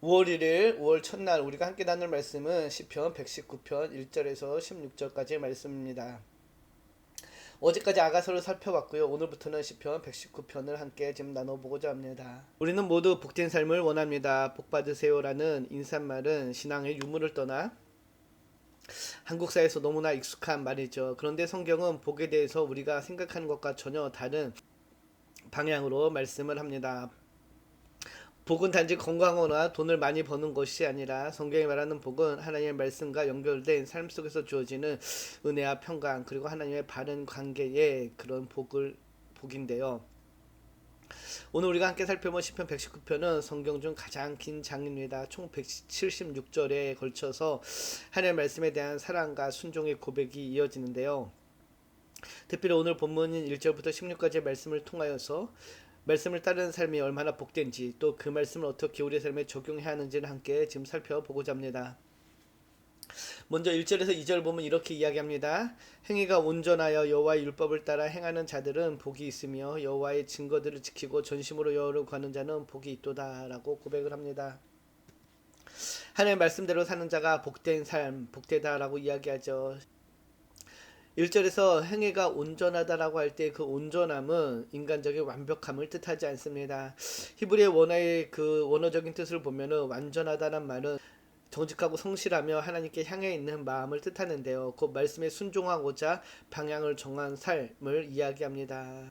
5월 1일, 5월 첫날 우리가 함께 나눌 말씀은 시편 119편 1절에서 16절까지의 말씀입니다. 어제까지 아가서를 살펴봤고요. 오늘부터는 시편 119편을 함께 지금 나눠보고자 합니다. 우리는 모두 복된 삶을 원합니다. 복 받으세요라는 인사말은 신앙의 유무를 떠나 한국사에서 너무나 익숙한 말이죠. 그런데 성경은 복에 대해서 우리가 생각하는 것과 전혀 다른 방향으로 말씀을 합니다. 복은 단지 건강하거나 돈을 많이 버는 것이 아니라 성경이 말하는 복은 하나님의 말씀과 연결된 삶 속에서 주어지는 은혜와 평강 그리고 하나님의 바른 관계의 그런 복인데요. 오늘 우리가 함께 살펴본 시편 119편은 성경 중 가장 긴 장입니다. 총 176절에 걸쳐서 하나님의 말씀에 대한 사랑과 순종의 고백이 이어지는데요. 특별히 오늘 본문인 1절부터 16까지의 말씀을 통하여서 말씀을 따르는 삶이 얼마나 복된지 또 그 말씀을 어떻게 우리의 삶에 적용해야 하는지를 함께 지금 살펴보고자 합니다. 먼저 1절에서 2절 보면 이렇게 이야기합니다. 행위가 온전하여 여호와의 율법을 따라 행하는 자들은 복이 있으며 여호와의 증거들을 지키고 전심으로 여호와를 구하는 자는 복이 있도다 라고 고백을 합니다. 하나님의 말씀대로 사는 자가 복된 삶, 복되다라고 이야기하죠. 1절에서 행위가 온전하다라고 할 때 그 온전함은 인간적인 완벽함을 뜻하지 않습니다. 히브리의 원어의 그 원어적인 뜻을 보면은 완전하다는 말은 정직하고 성실하며 하나님께 향해 있는 마음을 뜻하는데요. 그 말씀에 순종하고자 방향을 정한 삶을 이야기합니다.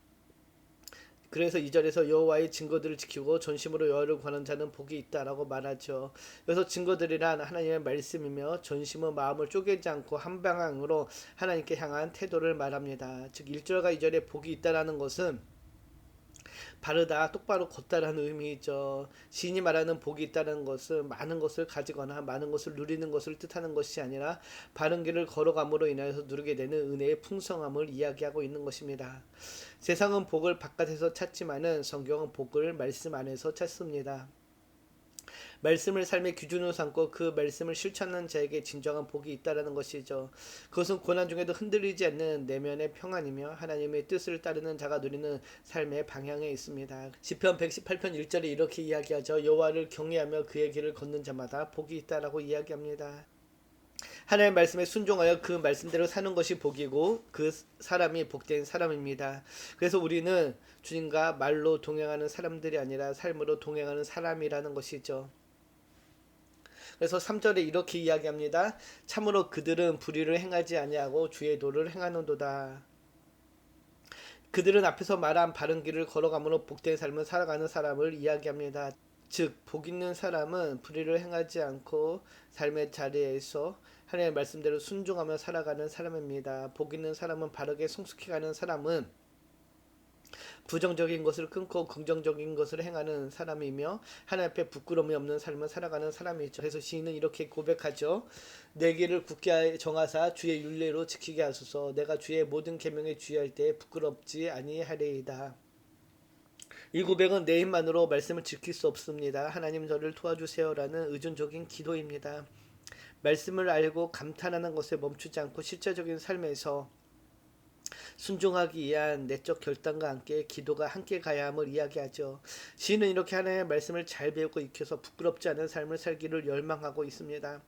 그래서 2절에서 여호와의 증거들을 지키고 전심으로 여호와를 구하는 자는 복이 있다라고 말하죠. 그래서 증거들이란 하나님의 말씀이며 전심은 마음을 쪼개지 않고 한 방향으로 하나님께 향한 태도를 말합니다. 즉 1절과 2절에 복이 있다라는 것은 바르다, 똑바로 걷다라는 의미이죠. 시인이 말하는 복이 있다는 것은 많은 것을 가지거나 많은 것을 누리는 것을 뜻하는 것이 아니라 바른 길을 걸어감으로 인하여서 누리게 되는 은혜의 풍성함을 이야기하고 있는 것입니다. 세상은 복을 바깥에서 찾지만은 성경은 복을 말씀 안에서 찾습니다. 말씀을 삶의 기준으로 삼고 그 말씀을 실천하는 자에게 진정한 복이 있다라는 것이죠. 그것은 고난 중에도 흔들리지 않는 내면의 평안이며 하나님의 뜻을 따르는 자가 누리는 삶의 방향에 있습니다. 시편 118편 1절에 이렇게 이야기하죠. 여호와를 경외하며 그의 길을 걷는 자마다 복이 있다라고 이야기합니다. 하나님의 말씀에 순종하여 그 말씀대로 사는 것이 복이고 그 사람이 복된 사람입니다. 그래서 우리는 주님과 말로 동행하는 사람들이 아니라 삶으로 동행하는 사람이라는 것이죠. 그래서 3절에 이렇게 이야기합니다. 참으로 그들은 불의를 행하지 아니하고 주의 도를 행하는도다. 그들은 앞에서 말한 바른 길을 걸어가므로 복된 삶을 살아가는 사람을 이야기합니다. 즉 복 있는 사람은 불의를 행하지 않고 삶의 자리에서 하나님의 말씀대로 순종하며 살아가는 사람입니다. 복 있는 사람은 바르게 성숙해가는 사람은 부정적인 것을 끊고 긍정적인 것을 행하는 사람이며 하나님 앞에 부끄러움이 없는 삶을 살아가는 사람이죠. 그래서 시인은 이렇게 고백하죠. 내 길을 굳게 정하사 주의 율례로 지키게 하소서. 내가 주의 모든 계명에 주의할 때 부끄럽지 아니하리이다. 이 고백은 내 힘만으로 말씀을 지킬 수 없습니다. 하나님 저를 도와주세요라는 의존적인 기도입니다. 말씀을 알고 감탄하는 것에 멈추지 않고 실제적인 삶에서 순종하기 위한 내적 결단과 함께 기도가 함께 가야 함을 이야기하죠. 시인은 이렇게 하나님의 말씀을 잘 배우고 익혀서 부끄럽지 않은 삶을 살기를 열망하고 있습니다.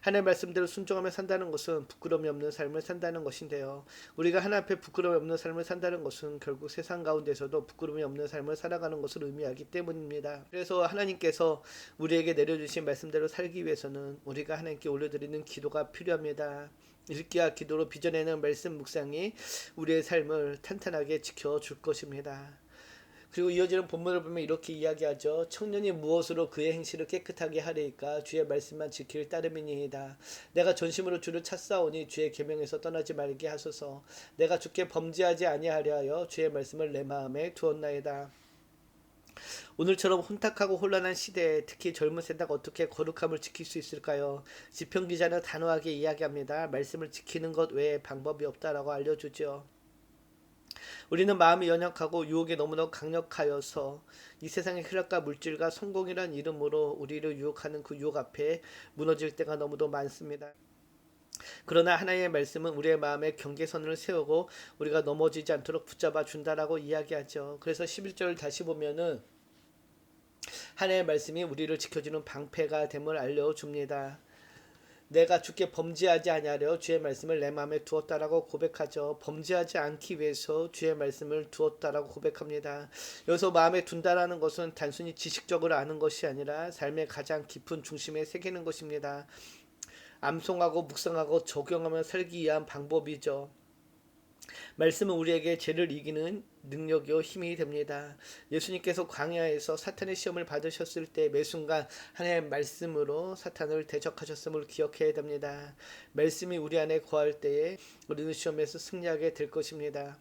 하나님의 말씀대로 순종하며 산다는 것은 부끄러움이 없는 삶을 산다는 것인데요. 우리가 하나님 앞에 부끄러움이 없는 삶을 산다는 것은 결국 세상 가운데서도 부끄러움이 없는 삶을 살아가는 것을 의미하기 때문입니다. 그래서 하나님께서 우리에게 내려주신 말씀대로 살기 위해서는 우리가 하나님께 올려드리는 기도가 필요합니다. 읽기와 기도로 빚어내는 말씀 묵상이 우리의 삶을 탄탄하게 지켜줄 것입니다. 그리고 이어지는 본문을 보면 이렇게 이야기하죠. 청년이 무엇으로 그의 행실을 깨끗하게 하리이까 주의 말씀만 지킬 따름이니이다. 내가 전심으로 주를 찾사오니 주의 계명에서 떠나지 말게 하소서. 내가 주께 범죄하지 아니하려 하여 주의 말씀을 내 마음에 두었나이다. 오늘처럼 혼탁하고 혼란한 시대에 특히 젊은 세대가 어떻게 거룩함을 지킬 수 있을까요? 시편 기자는 단호하게 이야기합니다. 말씀을 지키는 것 외에 방법이 없다라고 알려주죠. 우리는 마음이 연약하고 유혹에 너무나 강력하여서 이 세상의 쾌락과 물질과 성공이란 이름으로 우리를 유혹하는 그 유혹 앞에 무너질 때가 너무도 많습니다. 그러나 하나님의 말씀은 우리의 마음에 경계선을 세우고 우리가 넘어지지 않도록 붙잡아 준다라고 이야기하죠. 그래서 11절 다시 보면은 하나님의 말씀이 우리를 지켜주는 방패가 됨을 알려줍니다. 내가 주께 범죄하지 아니하려 주의 말씀을 내 마음에 두었다라고 고백하죠. 범죄하지 않기 위해서 주의 말씀을 두었다라고 고백합니다. 여기서 마음에 둔다라는 것은 단순히 지식적으로 아는 것이 아니라 삶의 가장 깊은 중심에 새기는 것입니다. 암송하고 묵상하고 적용하며 살기 위한 방법이죠. 말씀은 우리에게 죄를 이기는 능력이요 힘이 됩니다. 예수님께서 광야에서 사탄의 시험을 받으셨을 때 매 순간 하나님의 말씀으로 사탄을 대적하셨음을 기억해야 됩니다. 말씀이 우리 안에 거할 때에 우리는 시험에서 승리하게 될 것입니다.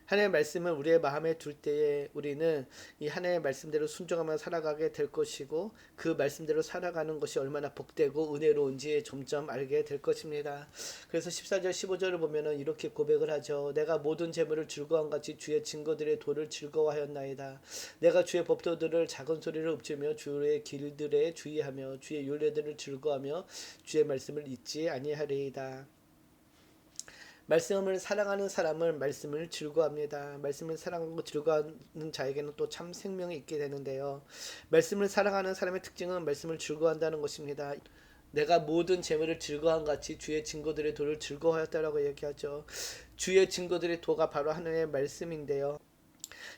하나님의 말씀을 우리의 마음에 둘 때에 우리는 이 하나님의 말씀대로 순종하며 살아가게 될 것이고 그 말씀대로 살아가는 것이 얼마나 복되고 은혜로운지 점점 알게 될 것입니다. 그래서 14절 15절을 보면은 이렇게 고백을 하죠. 내가 모든 재물을 즐거운 같이 주의 증거들의 도를 즐거워하였나이다. 내가 주의 법도들을 작은 소리를 읊으며 주의 길들에 주의하며 주의 율례들을 즐거워하며 주의 말씀을 잊지 아니하리이다. 말씀을 사랑하는 사람을 말씀을 즐거워합니다. 말씀을 사랑하고 즐거워하는 자에게는 또 참 생명이 있게 되는데요. 말씀을 사랑하는 사람의 특징은 말씀을 즐거워한다는 것입니다. 내가 모든 재물을 즐거워한 같이 주의 증거들의 도를 즐거워하였다라고 얘기하죠. 주의 증거들의 도가 바로 하나님의 말씀인데요.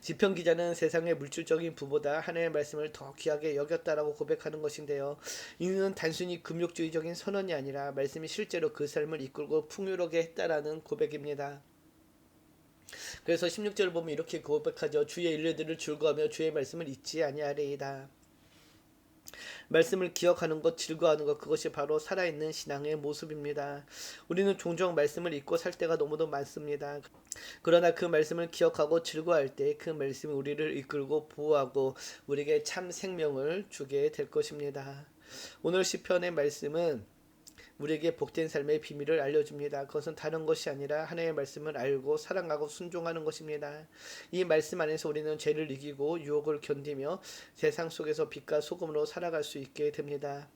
시편 기자는 세상의 물질적인 부보다 하나님의 말씀을 더 귀하게 여겼다라고 고백하는 것인데요. 이는 단순히 금욕주의적인 선언이 아니라 말씀이 실제로 그 삶을 이끌고 풍요롭게 했다라는 고백입니다. 그래서 16절을 보면 이렇게 고백하죠. 주의 일례들을 즐거워하며 주의 말씀을 잊지 아니하리이다. 말씀을 기억하는 것, 즐거워하는 것, 그것이 바로 살아있는 신앙의 모습입니다. 우리는 종종 말씀을 잊고 살 때가 너무도 많습니다. 그러나 그 말씀을 기억하고 즐거워할 때 그 말씀이 우리를 이끌고 보호하고 우리에게 참 생명을 주게 될 것입니다. 오늘 시편의 말씀은 우리에게 복된 삶의 비밀을 알려줍니다. 그것은 다른 것이 아니라 하나님의 말씀을 알고 사랑하고 순종하는 것입니다. 이 말씀 안에서 우리는 죄를 이기고 유혹을 견디며 세상 속에서 빛과 소금으로 살아갈 수 있게 됩니다.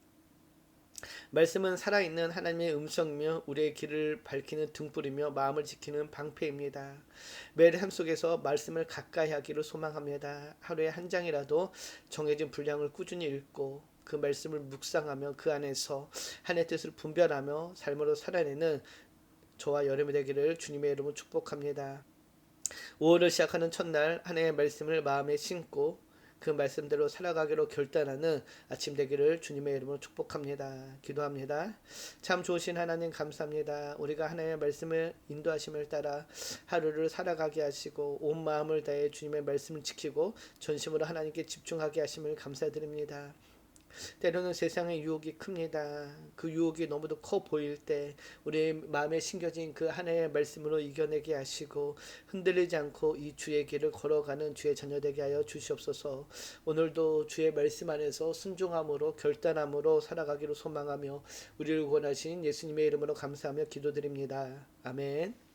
말씀은 살아있는 하나님의 음성이며 우리의 길을 밝히는 등불이며 마음을 지키는 방패입니다. 매일 삶 속에서 말씀을 가까이 하기를 소망합니다. 하루에 한 장이라도 정해진 분량을 꾸준히 읽고 그 말씀을 묵상하며 그 안에서 하나님의 뜻을 분별하며 삶으로 살아내는 저와 여러분이 되기를 주님의 이름으로 축복합니다. 5월을 시작하는 첫날 하나님의 말씀을 마음에 심고 그 말씀대로 살아가기로 결단하는 아침 되기를 주님의 이름으로 축복합니다. 기도합니다. 참 좋으신 하나님 감사합니다. 우리가 하나님의 말씀을 인도하심을 따라 하루를 살아가게 하시고 온 마음을 다해 주님의 말씀을 지키고 전심으로 하나님께 집중하게 하심을 감사드립니다. 때로는 세상의 유혹이 큽니다. 그 유혹이 너무도 커 보일 때 우리의 마음에 심겨진 그 하나님의 말씀으로 이겨내게 하시고 흔들리지 않고 이 주의 길을 걸어가는 주의 자녀 되게 하여 주시옵소서. 오늘도 주의 말씀 안에서 순종함으로 결단함으로 살아가기로 소망하며 우리를 구원하신 예수님의 이름으로 감사하며 기도드립니다. 아멘.